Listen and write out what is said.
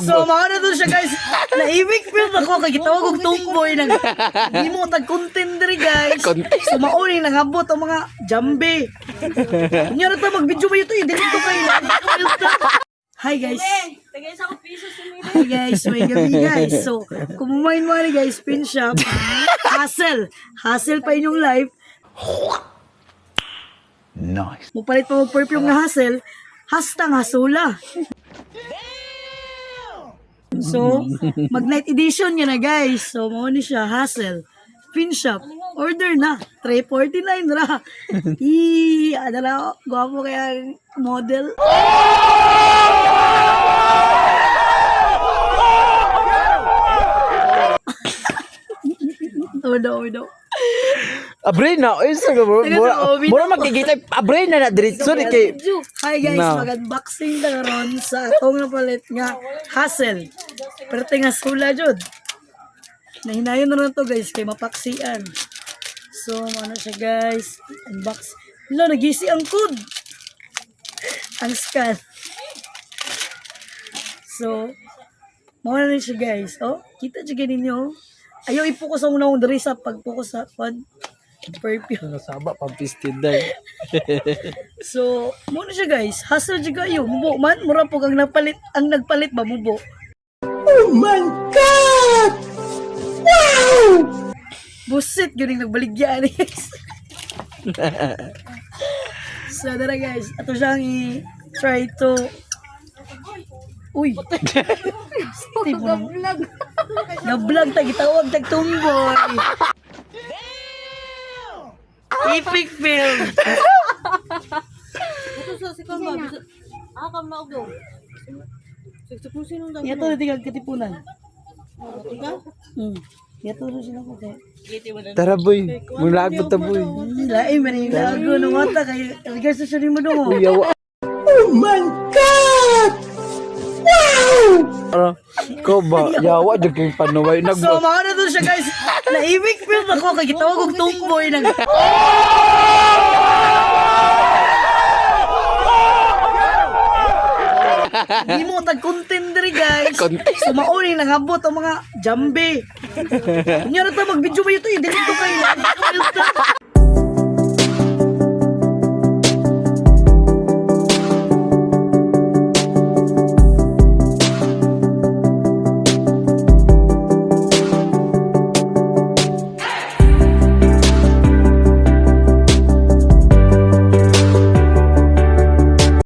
So mga na doon siya guys. Naibig film ako kay gitawag og tumboy nang di mo tag content diri guys. So mauni nangabot ang mga jambe. Nya ra ta mag-video ba ito i-delete ko kayo. Hi guys. Hi guys, may gabi guys. So kung kumain mo rin guys, pin shop. Hassle pa inyong life. Nice. Mupalit pa mo perfume nga hassle. Hastang hasula. So, mag-night edition yun na guys. So, mo ni siya, Hassle. Pin shop. Order na. 349 ra. Adala, gwapo kaya model. Odo. Abre na, isa ka bro. Mura magkikita. Abre na na diretso ni kay. Hi guys, mag-unboxing na karon sa atong napalit nga Hassle. Pero nga sula jud. Nahinayon na to guys kay mapaksian. So, ano siya guys? Unbox. Lo, nagisi ang code. Ang scan. So, mawala na siya guys. Oh, kita siya ninyo. Ayaw i-focus ang unang dari sa pag-focus sa perfume. Nasaba pampisted dai. So, muna siya guys. Hassle siya kayo. Mubo man. Mura po kang nagpalit ba mubo. Oh my God! Wow! Busit, yun yung nagbaligyan guys. So, tara guys. Ato siyang i-try to. Uy. Steve mo. Nag-vlog tag itawag tag tumboy. Epic film. Yato na tingag katipunan. Yato na sila ko kay. Tara boy, mulagot ta boy. Lain man yung lago ng mata kay regards sa siya mo dong. Yawa. Oh my God! Wow! Ko ba yawa jud kay panuway nag. So mga na doon siya guys. Naibig film ako kay gitawag og tumboy nang. Di mo tag content diri guys. So mauni nangabot ang mga jambe. Nya ra ta mag-video ba ito i-delete ko kayo.